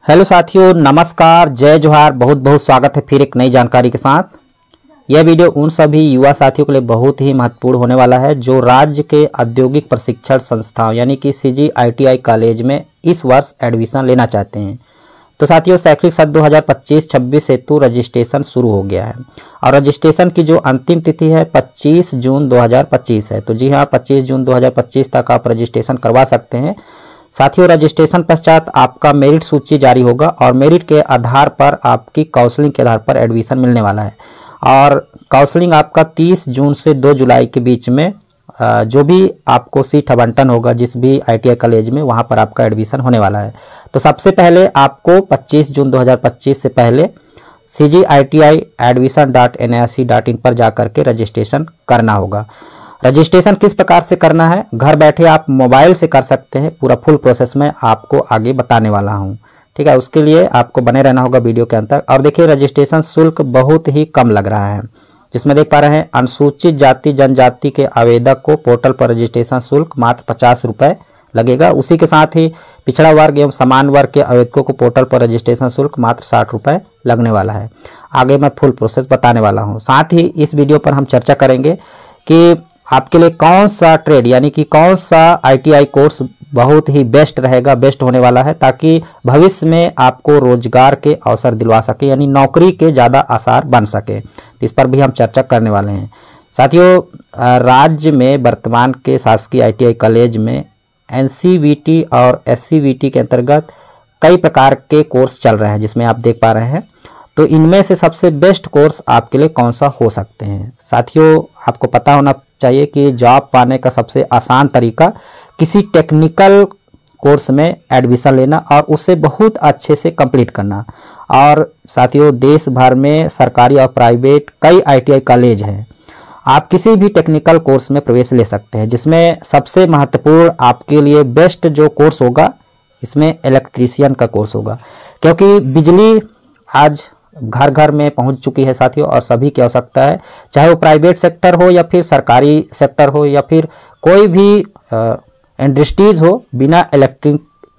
Hello साथियों, नमस्कार, जय जोहार। बहुत बहुत स्वागत है फिर एक नई जानकारी के साथ। यह वीडियो उन सभी युवा साथियों के लिए बहुत ही महत्वपूर्ण होने वाला है जो राज्य के औद्योगिक प्रशिक्षण संस्थाओं यानी कि CGITI कॉलेज में इस वर्ष एडमिशन लेना चाहते हैं। तो साथियों, शैक्षणिक सत्र 2025-26 हेतु रजिस्ट्रेशन शुरू हो गया है और रजिस्ट्रेशन की जो अंतिम तिथि है 25 जून 2025 है। तो जी हाँ, 25 जून 2025 तक आप रजिस्ट्रेशन करवा सकते हैं। साथियों, रजिस्ट्रेशन पश्चात आपका मेरिट सूची जारी होगा और मेरिट के आधार पर आपकी काउंसलिंग के आधार पर एडमिशन मिलने वाला है। और काउंसलिंग आपका 30 जून से 2 जुलाई के बीच में जो भी आपको सीट आवंटन होगा जिस भी ITI कॉलेज में, वहां पर आपका एडमिशन होने वाला है। तो सबसे पहले आपको 25 जून 2025 से पहले CGITI-admission.nic.in पर जाकर के रजिस्ट्रेशन करना होगा। रजिस्ट्रेशन किस प्रकार से करना है, घर बैठे आप मोबाइल से कर सकते हैं। पूरा फुल प्रोसेस में आपको आगे बताने वाला हूं, ठीक है। उसके लिए आपको बने रहना होगा वीडियो के अंत तक। और देखिए, रजिस्ट्रेशन शुल्क बहुत ही कम लग रहा है, जिसमें देख पा रहे हैं अनुसूचित जाति जनजाति के आवेदक को पोर्टल पर रजिस्ट्रेशन शुल्क मात्र 50 रुपये लगेगा। उसी के साथ ही पिछड़ा वर्ग एवं समान वर्ग के आवेदकों को पोर्टल पर रजिस्ट्रेशन शुल्क मात्र 60 रुपये लगने वाला है। आगे मैं फुल प्रोसेस बताने वाला हूँ। साथ ही इस वीडियो पर हम चर्चा करेंगे कि आपके लिए कौन सा ट्रेड यानी कि कौन सा ITI कोर्स बहुत ही बेस्ट रहेगा, बेस्ट होने वाला है, ताकि भविष्य में आपको रोजगार के अवसर दिलवा सके, यानी नौकरी के ज़्यादा आसार बन सके। तो इस पर भी हम चर्चा करने वाले हैं। साथियों, राज्य में वर्तमान के शासकीय ITI कॉलेज में NCVT और SCVT के अंतर्गत कई प्रकार के कोर्स चल रहे हैं, जिसमें आप देख पा रहे हैं। तो इनमें से सबसे बेस्ट कोर्स आपके लिए कौन सा हो सकते हैं। साथियों, आपको पता होना चाहिए कि जॉब पाने का सबसे आसान तरीका किसी टेक्निकल कोर्स में एडमिशन लेना और उसे बहुत अच्छे से कंप्लीट करना। और साथियों, देश भर में सरकारी और प्राइवेट कई ITI कॉलेज हैं। आप किसी भी टेक्निकल कोर्स में प्रवेश ले सकते हैं, जिसमें सबसे महत्वपूर्ण आपके लिए बेस्ट जो कोर्स होगा, इसमें इलेक्ट्रीशियन का कोर्स होगा। क्योंकि बिजली आज घर घर में पहुंच चुकी है साथियों, और सभी की आवश्यकता है, चाहे वो प्राइवेट सेक्टर हो या फिर सरकारी सेक्टर हो या फिर कोई भी इंडस्ट्रीज हो, बिना इलेक्ट्रिक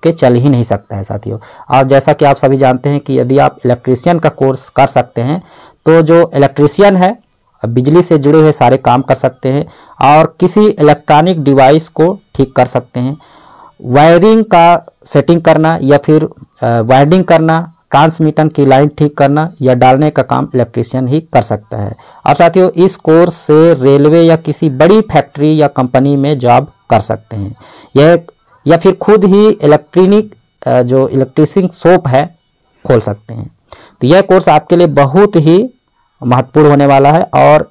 के चल ही नहीं सकता है साथियों। और जैसा कि आप सभी जानते हैं कि यदि आप इलेक्ट्रीशियन का कोर्स कर सकते हैं तो जो इलेक्ट्रीशियन है बिजली से जुड़े हुए सारे काम कर सकते हैं और किसी इलेक्ट्रॉनिक डिवाइस को ठीक कर सकते हैं। वायरिंग का सेटिंग करना या फिर वायरिंग करना, ट्रांसमीटर की लाइन ठीक करना या डालने का काम इलेक्ट्रीशियन ही कर सकता है। और साथियों, इस कोर्स से रेलवे या किसी बड़ी फैक्ट्री या कंपनी में जॉब कर सकते हैं, यह या फिर खुद ही इलेक्ट्रॉनिक जो इलेक्ट्रीशियन शॉप है खोल सकते हैं। तो यह कोर्स आपके लिए बहुत ही महत्वपूर्ण होने वाला है और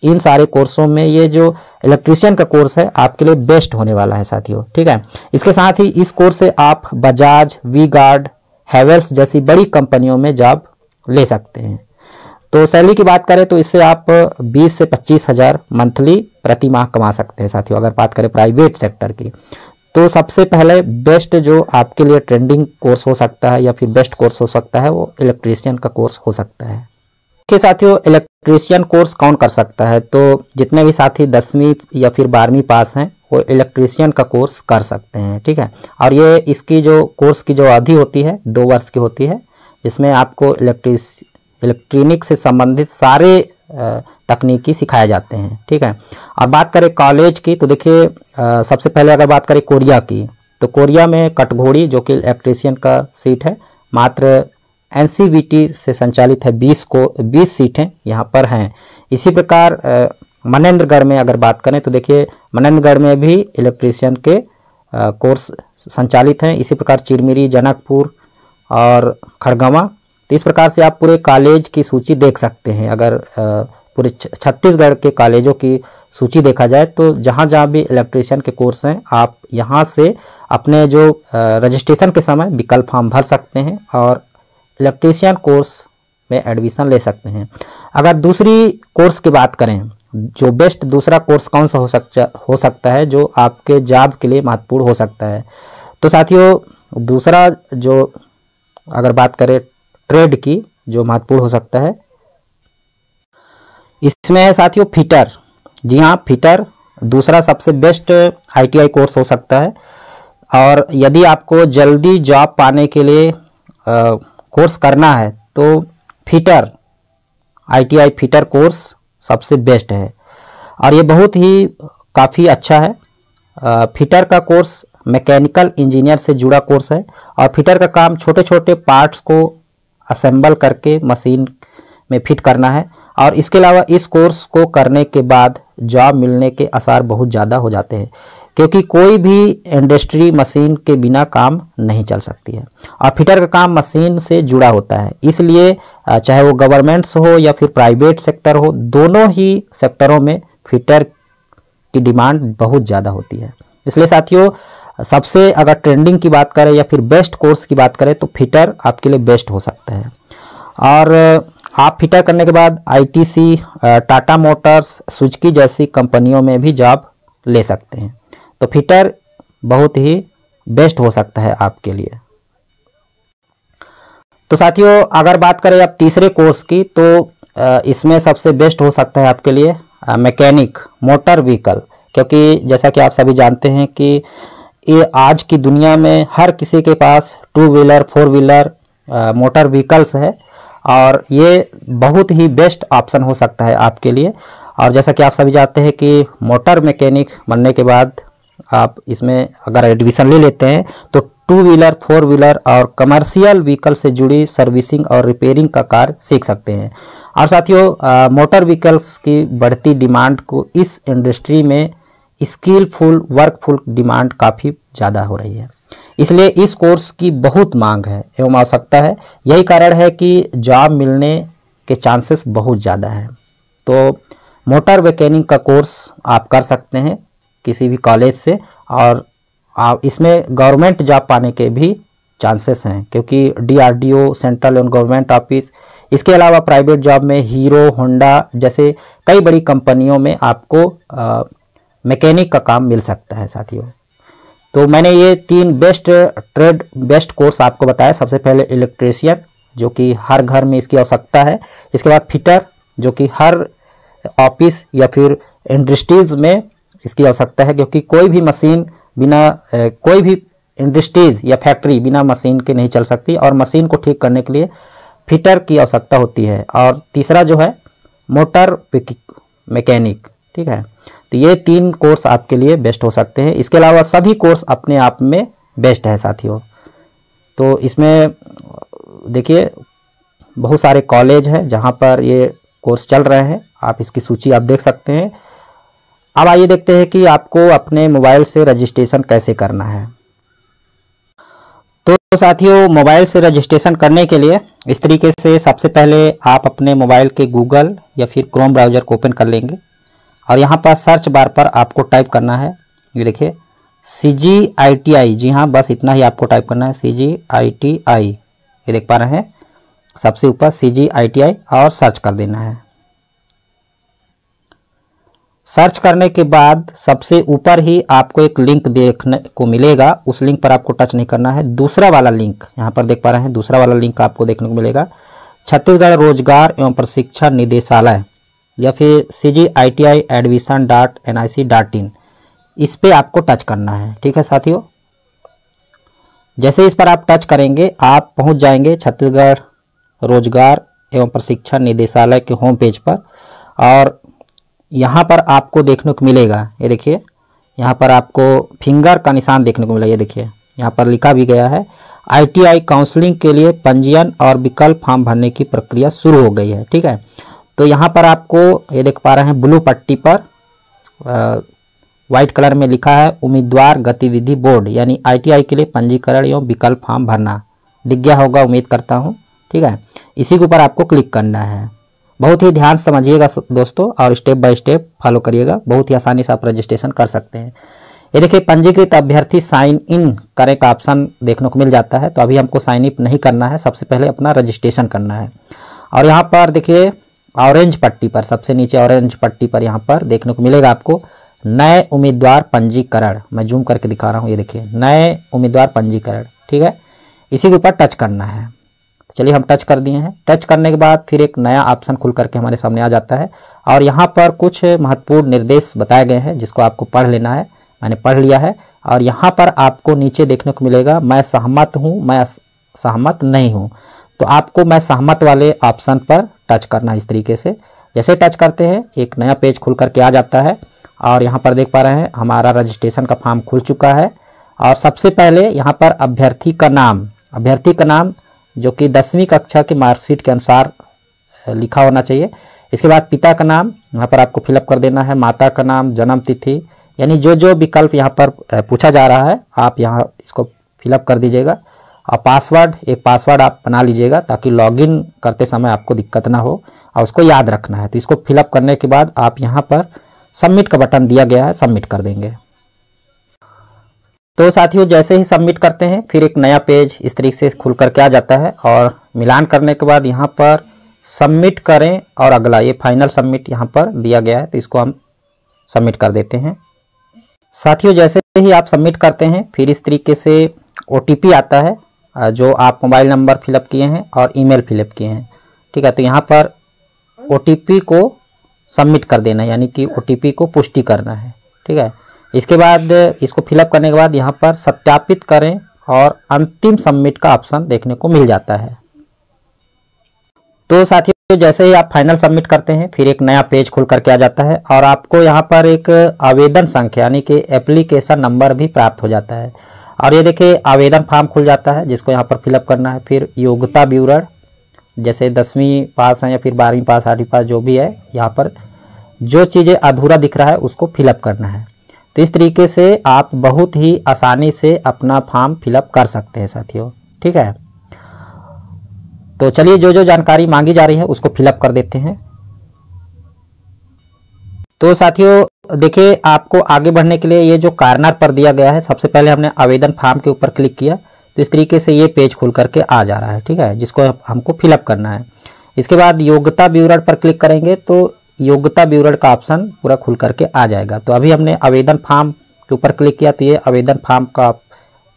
इन सारे कोर्सों में ये जो इलेक्ट्रीशियन का कोर्स है आपके लिए बेस्ट होने वाला है साथियों, ठीक है। इसके साथ ही इस कोर्स से आप बजाज, वी-गार्ड, हैवेल्स जैसी बड़ी कंपनियों में जॉब ले सकते हैं। तो सैलरी की बात करें तो इससे आप 20 से 25 हज़ार मंथली प्रति माह कमा सकते हैं साथियों। अगर बात करें प्राइवेट सेक्टर की, तो सबसे पहले बेस्ट जो आपके लिए ट्रेंडिंग कोर्स हो सकता है या फिर बेस्ट कोर्स हो सकता है, वो इलेक्ट्रीशियन का कोर्स हो सकता है। देखिए साथियों, इलेक्ट्रीशियन कोर्स कौन कर सकता है, तो जितने भी साथी 10वीं या फिर 12वीं पास हैं वो इलेक्ट्रीशियन का कोर्स कर सकते हैं, ठीक है। और ये इसकी जो कोर्स की जो अवधि होती है 2 वर्ष की होती है, जिसमें आपको इलेक्ट्रॉनिक से संबंधित सारे तकनीकी सिखाए जाते हैं, ठीक है। और बात करें कॉलेज की, तो देखिए सबसे पहले अगर बात करें कोरिया की, तो कोरिया में कटघोड़ी जो कि इलेक्ट्रीशियन का सीट है, मात्र NCVT से संचालित है। 20 सीटें यहाँ पर हैं। इसी प्रकार मनेंद्रगढ़ में अगर बात करें तो देखिए मनेंद्रगढ़ में भी इलेक्ट्रीशियन के कोर्स संचालित हैं। इसी प्रकार चिरमिरी, जनकपुर और खड़गवां। तो इस प्रकार से आप पूरे कॉलेज की सूची देख सकते हैं। अगर पूरे छत्तीसगढ़ के कॉलेजों की सूची देखा जाए तो जहाँ जहाँ भी इलेक्ट्रीशियन के कोर्स हैं, आप यहाँ से अपने जो रजिस्ट्रेशन के समय विकल्प फॉर्म भर सकते हैं और इलेक्ट्रीशियन कोर्स में एडमिशन ले सकते हैं। अगर दूसरी कोर्स की बात करें, जो बेस्ट दूसरा कोर्स कौन सा हो सकता है जो आपके जॉब के लिए महत्वपूर्ण हो सकता है, तो साथियों दूसरा जो अगर बात करें ट्रेड की जो महत्वपूर्ण हो सकता है, इसमें है साथियों फिटर। जी हाँ, फिटर दूसरा सबसे बेस्ट ITI कोर्स हो सकता है। और यदि आपको जल्दी जॉब पाने के लिए कोर्स करना है तो फिटर ITI फिटर कोर्स सबसे बेस्ट है और ये बहुत ही काफ़ी अच्छा है। फिटर का कोर्स मैकेनिकल इंजीनियर से जुड़ा कोर्स है और फिटर का काम छोटे छोटे पार्ट्स को असेंबल करके मशीन में फिट करना है। और इसके अलावा इस कोर्स को करने के बाद जॉब मिलने के आसार बहुत ज़्यादा हो जाते हैं, क्योंकि कोई भी इंडस्ट्री मशीन के बिना काम नहीं चल सकती है और फिटर का काम मशीन से जुड़ा होता है। इसलिए चाहे वो गवर्नमेंट्स हो या फिर प्राइवेट सेक्टर हो, दोनों ही सेक्टरों में फिटर की डिमांड बहुत ज़्यादा होती है। इसलिए साथियों, सबसे अगर ट्रेंडिंग की बात करें या फिर बेस्ट कोर्स की बात करें तो फिटर आपके लिए बेस्ट हो सकता है। और आप फिटर करने के बाद ITC, टाटा मोटर्स, सुजुकी जैसी कंपनियों में भी जॉब ले सकते हैं। तो फिटर बहुत ही बेस्ट हो सकता है आपके लिए। तो साथियों, अगर बात करें आप तीसरे कोर्स की तो इसमें सबसे बेस्ट हो सकता है आपके लिए मैकेनिक मोटर व्हीकल, क्योंकि जैसा कि आप सभी जानते हैं कि ये आज की दुनिया में हर किसी के पास 2 व्हीलर 4 व्हीलर मोटर व्हीकल्स है और ये बहुत ही बेस्ट ऑप्शन हो सकता है आपके लिए। और जैसा कि आप सभी जानते हैं कि मोटर मैकेनिक बनने के बाद आप इसमें अगर एडमिशन ले लेते हैं तो 2 व्हीलर 4 व्हीलर और कमर्शियल व्हीकल से जुड़ी सर्विसिंग और रिपेयरिंग का कार्य सीख सकते हैं। और साथियों, मोटर व्हीकल्स की बढ़ती डिमांड को इस इंडस्ट्री में स्किलफुल वर्कफुल डिमांड काफ़ी ज़्यादा हो रही है, इसलिए इस कोर्स की बहुत मांग है एवं आवश्यकता है। यही कारण है कि जॉब मिलने के चांसेस बहुत ज़्यादा हैं। तो मोटर मैकेनिक का कोर्स आप कर सकते हैं किसी भी कॉलेज से और आप इसमें गवर्नमेंट जॉब पाने के भी चांसेस हैं, क्योंकि DRDO, central and government office, इसके अलावा प्राइवेट जॉब में हीरो, होंडा जैसे कई बड़ी कंपनियों में आपको मैकेनिक का काम मिल सकता है साथियों। तो मैंने ये 3 बेस्ट कोर्स आपको बताया। सबसे पहले इलेक्ट्रीशियन, जो कि हर घर में इसकी आवश्यकता है। इसके बाद फिटर, जो कि हर ऑफिस या फिर इंडस्ट्रीज में इसकी आवश्यकता है, क्योंकि कोई भी मशीन बिना कोई भी इंडस्ट्रीज या फैक्ट्री बिना मशीन के नहीं चल सकती और मशीन को ठीक करने के लिए फिटर की आवश्यकता होती है। और तीसरा जो है मोटर मैकेनिक, ठीक है। तो ये 3 कोर्स आपके लिए बेस्ट हो सकते हैं। इसके अलावा सभी कोर्स अपने आप में बेस्ट है साथियों। तो इसमें देखिए बहुत सारे कॉलेज हैं जहाँ पर ये कोर्स चल रहे हैं, आप इसकी सूची आप देख सकते हैं। अब आइए देखते हैं कि आपको अपने मोबाइल से रजिस्ट्रेशन कैसे करना है। तो साथियों, मोबाइल से रजिस्ट्रेशन करने के लिए इस तरीके से सबसे पहले आप अपने मोबाइल के गूगल या फिर क्रोम ब्राउज़र को ओपन कर लेंगे और यहाँ पर सर्च बार पर आपको टाइप करना है, ये देखिए CGITI। जी हाँ, बस इतना ही आपको टाइप करना है, CGITI। ये देख पा रहे हैं सबसे ऊपर CGITI और सर्च कर देना है। सर्च करने के बाद सबसे ऊपर ही आपको एक लिंक देखने को मिलेगा, उस लिंक पर आपको टच नहीं करना है। दूसरा वाला लिंक यहाँ पर देख पा रहे हैं, दूसरा वाला लिंक आपको देखने को मिलेगा, छत्तीसगढ़ रोजगार एवं प्रशिक्षण निदेशालय या फिर CGITI admission.nic.in, इस पे आपको टच करना है। ठीक है साथियों, जैसे इस पर आप टच करेंगे आप पहुंच जाएंगे छत्तीसगढ़ रोजगार एवं प्रशिक्षण निदेशालय के होम पेज पर और यहाँ पर आपको देखने को मिलेगा, ये देखिए यहाँ पर आपको फिंगर का निशान देखने को मिला। ये देखिए यहाँ पर लिखा भी गया है ITI काउंसलिंग के लिए पंजीयन और विकल्प फॉर्म भरने की प्रक्रिया शुरू हो गई है। ठीक है, तो यहाँ पर आपको ये देख पा रहे हैं ब्लू पट्टी पर वाइट कलर में लिखा है उम्मीदवार गतिविधि बोर्ड, यानी ITI के लिए पंजीकरण एवं विकल्प फॉर्म भरना, दिख गया होगा उम्मीद करता हूँ। ठीक है, इसी के ऊपर आपको क्लिक करना है। बहुत ही ध्यान समझिएगा दोस्तों और स्टेप बाय स्टेप फॉलो करिएगा, बहुत ही आसानी से आप रजिस्ट्रेशन कर सकते हैं। ये देखिए पंजीकृत अभ्यर्थी साइन इन करें का ऑप्शन देखने को मिल जाता है, तो अभी हमको साइन इन नहीं करना है, सबसे पहले अपना रजिस्ट्रेशन करना है। और यहाँ पर देखिए ऑरेंज पट्टी पर, सबसे नीचे ऑरेंज पट्टी पर यहाँ पर देखने को मिलेगा आपको नए उम्मीदवार पंजीकरण, मैं जूम करके दिखा रहा हूँ, ये देखिए नए उम्मीदवार पंजीकरण। ठीक है, इसी के ऊपर टच करना है। चलिए हम टच कर दिए हैं। टच करने के बाद फिर एक नया ऑप्शन खुल करके हमारे सामने आ जाता है और यहाँ पर कुछ महत्वपूर्ण निर्देश बताए गए हैं जिसको आपको पढ़ लेना है। मैंने पढ़ लिया है और यहाँ पर आपको नीचे देखने को मिलेगा मैं सहमत हूँ, मैं सहमत नहीं हूँ। तो आपको मैं सहमत वाले ऑप्शन पर टच करना है इस तरीके से। जैसे टच करते हैं एक नया पेज खुल करके आ जाता है और यहाँ पर देख पा रहे हैं हमारा रजिस्ट्रेशन का फॉर्म खुल चुका है। और सबसे पहले यहाँ पर अभ्यर्थी का नाम जो कि 10वीं कक्षा की मार्कशीट के अनुसार लिखा होना चाहिए। इसके बाद पिता का नाम यहाँ पर आपको फिलअप कर देना है, माता का नाम, जन्म तिथि, यानी जो विकल्प यहाँ पर पूछा जा रहा है आप यहाँ इसको फिलअप कर दीजिएगा। और एक पासवर्ड आप बना लीजिएगा ताकि लॉगिन करते समय आपको दिक्कत ना हो और उसको याद रखना है। तो इसको फिलअप करने के बाद आप यहाँ पर सबमिट का बटन दिया गया है, सबमिट कर देंगे। तो साथियों जैसे ही सबमिट करते हैं फिर एक नया पेज इस तरीके से खुल करके आ जाता है और मिलान करने के बाद यहाँ पर सबमिट करें और अगला, ये फाइनल सबमिट यहाँ पर दिया गया है तो इसको हम सबमिट कर देते हैं। साथियों जैसे ही आप सबमिट करते हैं फिर इस तरीके से OTP आता है जो आप मोबाइल नंबर फिलअप किए हैं और ईमेल फिलअप किए हैं, ठीक है। तो यहाँ पर OTP को सबमिट कर देना है, यानी कि OTP को पुष्टि करना है, ठीक है। इसके बाद इसको फिलअप करने के बाद यहाँ पर सत्यापित करें और अंतिम सबमिट का ऑप्शन देखने को मिल जाता है। तो साथियों जैसे ही आप फाइनल सबमिट करते हैं फिर एक नया पेज खुल करके आ जाता है और आपको यहाँ पर एक आवेदन संख्या यानी कि एप्लीकेशन नंबर भी प्राप्त हो जाता है। और ये देखिए आवेदन फॉर्म खुल जाता है जिसको यहाँ पर फिलअप करना है। फिर योग्यता विवरण, जैसे 10वीं पास है या फिर 12वीं पास, 8वीं पास, जो भी है, यहाँ पर जो चीज़ें अधूरा दिख रहा है उसको फिलअप करना है। तो इस तरीके से आप बहुत ही आसानी से अपना फॉर्म फिलअप कर सकते हैं साथियों, ठीक है। तो चलिए जो जानकारी मांगी जा रही है उसको फिलअप कर देते हैं। तो साथियों देखिए आपको आगे बढ़ने के लिए ये जो कॉर्नर पर दिया गया है, सबसे पहले हमने आवेदन फॉर्म के ऊपर क्लिक किया तो इस तरीके से ये पेज खुल करके आ जा रहा है, ठीक है, जिसको हमको फिलअप करना है। इसके बाद योग्यता विवरण पर क्लिक करेंगे तो योग्यता विवरण का ऑप्शन पूरा खुल करके आ जाएगा। तो अभी हमने आवेदन फॉर्म के ऊपर क्लिक किया तो ये आवेदन फॉर्म का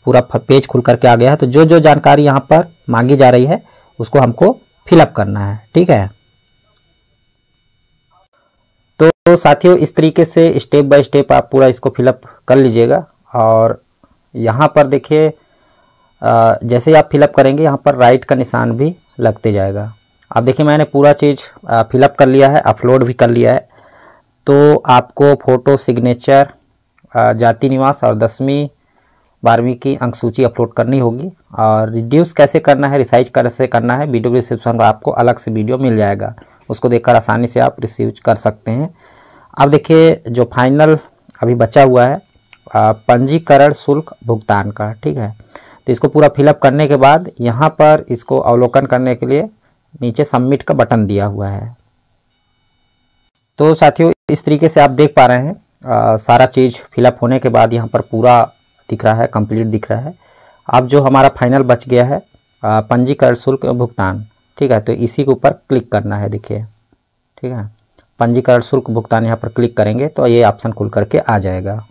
पूरा पेज खुल करके आ गया है। तो जो जानकारी यहाँ पर मांगी जा रही है उसको हमको फिलअप करना है, ठीक है। तो साथियों इस तरीके से स्टेप बाय स्टेप आप पूरा इसको फिलअप कर लीजिएगा। और यहाँ पर देखिए जैसे ही आप फिलअप करेंगे यहाँ पर राइट का निशान भी लगते जाएगा। अब देखिए मैंने पूरा चीज़ फिलअप कर लिया है, अपलोड भी कर लिया है। तो आपको फ़ोटो, सिग्नेचर, जाति निवास और 10वीं 12वीं की अंक सूची अपलोड करनी होगी। और रिड्यूस कैसे करना है, रिसाइज कैसे करना है, वीडियो डिस्क्रिप्शन में आपको अलग से वीडियो मिल जाएगा, उसको देखकर आसानी से आप रिसीव कर सकते हैं। अब देखिए जो फाइनल अभी बचा हुआ है पंजीकरण शुल्क भुगतान का, ठीक है। तो इसको पूरा फिलअप करने के बाद यहाँ पर इसको अवलोकन करने के लिए नीचे सबमिट का बटन दिया हुआ है। तो साथियों इस तरीके से आप देख पा रहे हैं सारा चीज़ फिलअप होने के बाद यहाँ पर पूरा दिख रहा है, कंप्लीट दिख रहा है। अब जो हमारा फाइनल बच गया है पंजीकरण शुल्क भुगतान, ठीक है, तो इसी के ऊपर क्लिक करना है। देखिए ठीक है, पंजीकरण शुल्क भुगतान यहाँ पर क्लिक करेंगे तो ये ऑप्शन खुल करके आ जाएगा।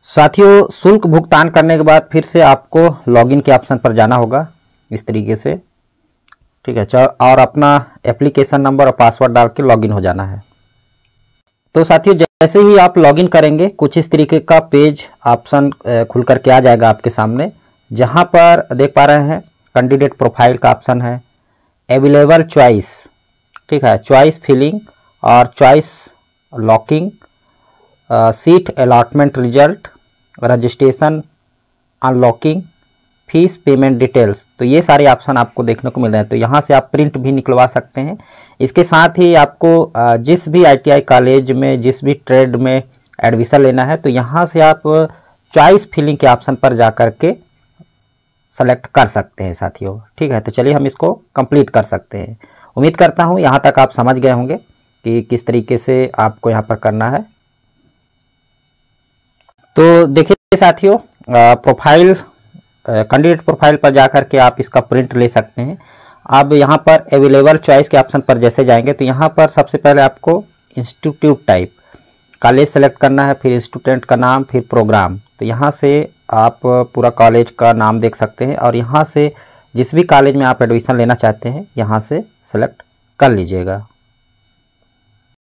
साथियों शुल्क भुगतान करने के बाद फिर से आपको लॉगिन के ऑप्शन पर जाना होगा इस तरीके से, ठीक है, और अपना एप्लीकेशन नंबर और पासवर्ड डाल के लॉगिन हो जाना है। तो साथियों जैसे ही आप लॉगिन करेंगे कुछ इस तरीके का पेज ऑप्शन खुल करके आ जाएगा आपके सामने, जहां पर देख पा रहे हैं कैंडिडेट प्रोफाइल का ऑप्शन है, अवेलेबल चॉइस, ठीक है, चॉइस फिलिंग और choice locking, seat allotment result, registration unlocking, fees payment details. तो ये सारे ऑप्शन आपको देखने को मिल रहे हैं। तो यहाँ से आप प्रिंट भी निकलवा सकते हैं। इसके साथ ही आपको जिस भी ITI कॉलेज में जिस भी ट्रेड में एडमिशन लेना है तो यहाँ से आप चॉइस फिलिंग के ऑप्शन पर जा कर के सेलेक्ट कर सकते हैं साथियों, ठीक है। तो चलिए हम इसको कंप्लीट कर सकते हैं। उम्मीद करता हूँ यहाँ तक आप समझ गए होंगे कि किस तरीके से आपको यहाँ पर करना है। तो देखिए साथियों प्रोफाइल कैंडिडेट प्रोफाइल पर जाकर के आप इसका प्रिंट ले सकते हैं। अब यहाँ पर अवेलेबल चॉइस के ऑप्शन पर जैसे जाएंगे तो यहाँ पर सबसे पहले आपको इंस्टीट्यूट टाइप कॉलेज सेलेक्ट करना है, फिर स्टूडेंट का नाम, फिर प्रोग्राम। तो यहाँ से आप पूरा कॉलेज का नाम देख सकते हैं और यहाँ से जिस भी कॉलेज में आप एडमिशन लेना चाहते हैं यहाँ से सेलेक्ट कर लीजिएगा।